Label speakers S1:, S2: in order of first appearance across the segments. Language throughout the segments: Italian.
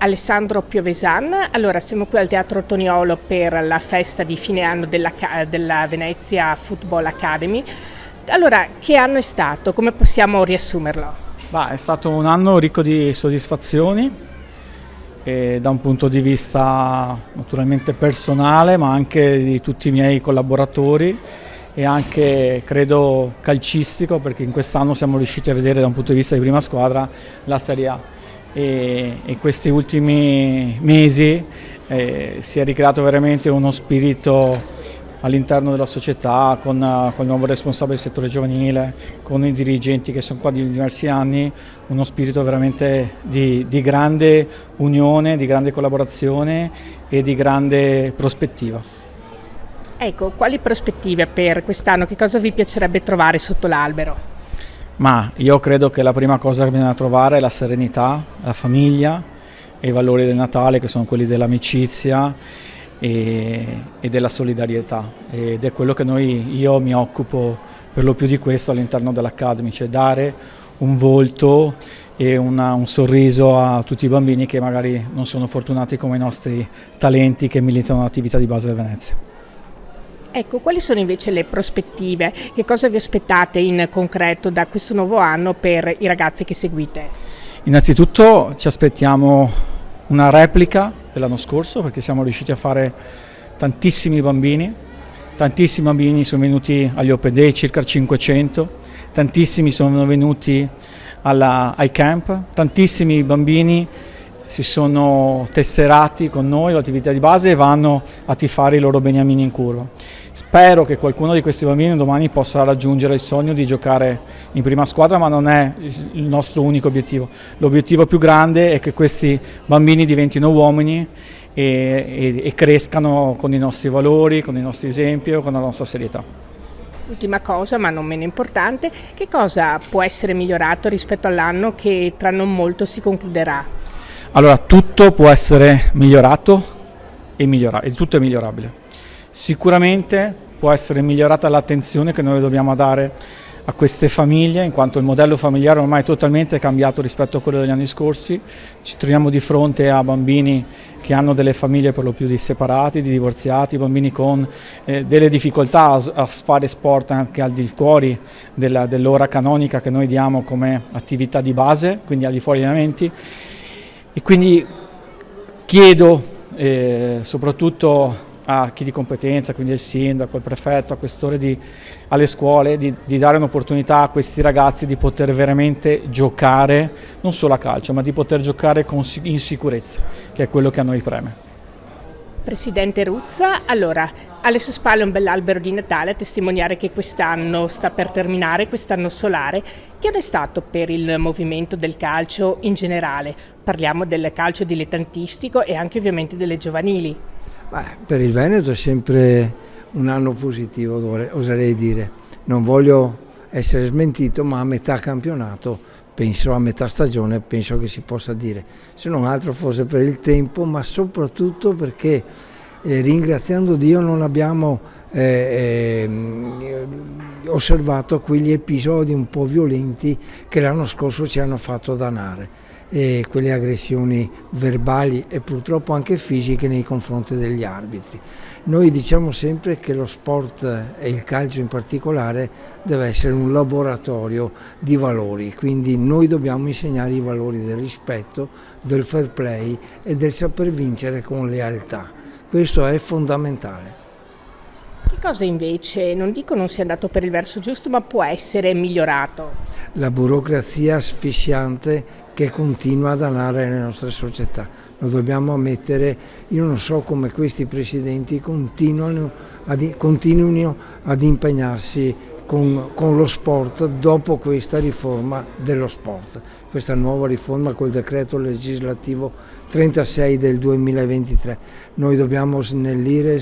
S1: Alessandro Piovesan, allora siamo qui al Teatro Toniolo per la festa di fine anno della Venezia Football Academy. Allora, che anno è stato? Come possiamo riassumerlo?
S2: È stato un anno ricco di soddisfazioni da un punto di vista naturalmente personale, ma anche di tutti i miei collaboratori e anche credo calcistico, perché in quest'anno siamo riusciti a vedere da un punto di vista di prima squadra la Serie A. E in questi ultimi mesi si è ricreato veramente uno spirito all'interno della società con il nuovo responsabile del settore giovanile, con i dirigenti che sono qua di diversi anni, uno spirito veramente di grande unione, di grande collaborazione e di grande prospettiva.
S1: Ecco, quali prospettive per quest'anno? Che cosa vi piacerebbe trovare sotto l'albero?
S2: Ma io credo che la prima cosa che bisogna trovare è la serenità, la famiglia e i valori del Natale, che sono quelli dell'amicizia e della solidarietà, ed è quello che io mi occupo per lo più di questo all'interno dell'Academy, cioè dare un volto e un sorriso a tutti i bambini che magari non sono fortunati come i nostri talenti che militano nell'attività di base del Venezia.
S1: Ecco, quali sono invece le prospettive? Che cosa vi aspettate in concreto da questo nuovo anno per i ragazzi che seguite?
S2: Innanzitutto ci aspettiamo una replica dell'anno scorso, perché siamo riusciti a fare tantissimi bambini sono venuti agli Open Day, circa 500, tantissimi sono venuti ai camp, tantissimi bambini si sono tesserati con noi l'attività di base e vanno a tifare i loro beniamini in curva. Spero che qualcuno di questi bambini domani possa raggiungere il sogno di giocare in prima squadra, ma non è il nostro unico obiettivo. L'obiettivo più grande è che questi bambini diventino uomini e crescano con i nostri valori, con i nostri esempi e con la nostra serietà.
S1: Ultima cosa, ma non meno importante, che cosa può essere migliorato rispetto all'anno che tra non molto si concluderà?
S2: Allora, tutto può essere migliorato e tutto è migliorabile. Sicuramente può essere migliorata l'attenzione che noi dobbiamo dare a queste famiglie, in quanto il modello familiare ormai è totalmente cambiato rispetto a quello degli anni scorsi. Ci troviamo di fronte a bambini che hanno delle famiglie per lo più di separati, di divorziati, bambini con delle difficoltà a fare sport anche al di fuori dell'ora canonica che noi diamo come attività di base, quindi al di fuori degli allenamenti. E quindi chiedo soprattutto a chi di competenza, quindi il sindaco, il prefetto, al questore alle scuole, di dare un'opportunità a questi ragazzi di poter veramente giocare, non solo a calcio, ma di poter giocare in sicurezza, che è quello che a noi preme.
S1: Presidente Ruzza, allora, alle sue spalle un bell'albero di Natale a testimoniare che quest'anno sta per terminare, quest'anno solare. Che anno è stato per il movimento del calcio in generale? Parliamo del calcio dilettantistico e anche ovviamente delle giovanili.
S3: Per il Veneto è sempre un anno positivo, oserei dire. Non voglio essere smentito, ma a metà campionato, a metà stagione, penso che si possa dire. Se non altro forse per il tempo, ma soprattutto perché ringraziando Dio non abbiamo osservato quegli episodi un po' violenti che l'anno scorso ci hanno fatto danare. E quelle aggressioni verbali e purtroppo anche fisiche nei confronti degli arbitri. Noi diciamo sempre che lo sport e il calcio in particolare deve essere un laboratorio di valori, quindi noi dobbiamo insegnare i valori del rispetto, del fair play e del saper vincere con lealtà. Questo è fondamentale.
S1: Che cosa invece, non dico non sia andato per il verso giusto, ma può essere migliorato?
S3: La burocrazia asfissiante che continua a danare le nostre società. Lo dobbiamo ammettere, io non so come questi presidenti continuino ad impegnarsi con lo sport dopo questa riforma dello sport, questa nuova riforma col decreto legislativo 36 del 2023. Noi dobbiamo snellire,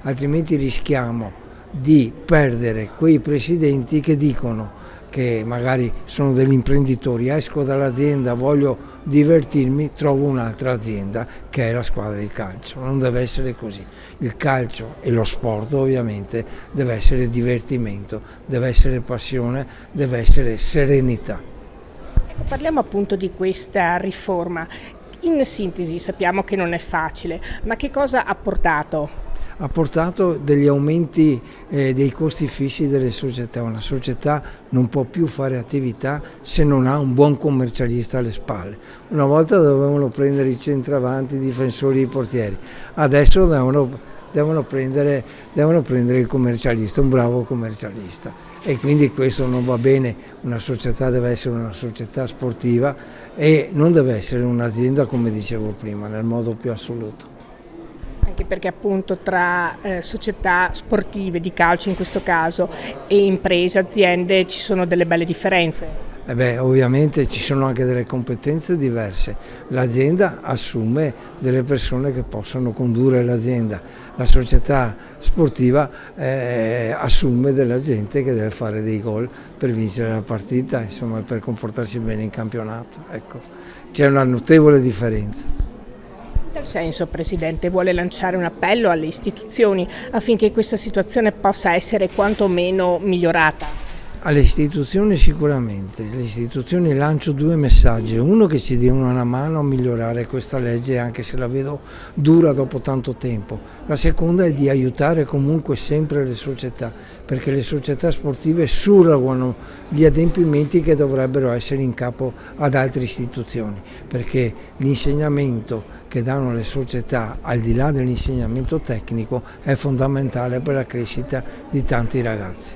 S3: altrimenti rischiamo di perdere quei presidenti che dicono che magari sono degli imprenditori, esco dall'azienda, voglio divertirmi, trovo un'altra azienda che è la squadra di calcio. Non deve essere così. Il calcio e lo sport ovviamente deve essere divertimento, deve essere passione, deve essere serenità.
S1: Ecco, parliamo appunto di questa riforma. In sintesi, sappiamo che non è facile, ma che cosa ha portato?
S3: Ha portato degli aumenti dei costi fissi delle società. Una società non può più fare attività se non ha un buon commercialista alle spalle. Una volta dovevano prendere i centravanti, i difensori, i portieri, adesso devono prendere il commercialista, un bravo commercialista, e quindi questo non va bene. Una società deve essere una società sportiva e non deve essere un'azienda, come dicevo prima, nel modo più assoluto.
S1: Anche perché appunto tra società sportive di calcio in questo caso e imprese, aziende ci sono delle belle differenze.
S3: Ovviamente ci sono anche delle competenze diverse. L'azienda assume delle persone che possono condurre l'azienda, la società sportiva assume della gente che deve fare dei gol per vincere la partita, insomma, per comportarsi bene in campionato. Ecco, c'è una notevole differenza.
S1: In tal senso, Presidente, vuole lanciare un appello alle istituzioni affinché questa situazione possa essere quantomeno migliorata?
S3: Alle istituzioni sicuramente, alle istituzioni lancio due messaggi: uno, che ci diano una mano a migliorare questa legge anche se la vedo dura dopo tanto tempo; la seconda è di aiutare comunque sempre le società, perché le società sportive surrogano gli adempimenti che dovrebbero essere in capo ad altre istituzioni, perché l'insegnamento che danno le società, al di là dell'insegnamento tecnico, è fondamentale per la crescita di tanti ragazzi.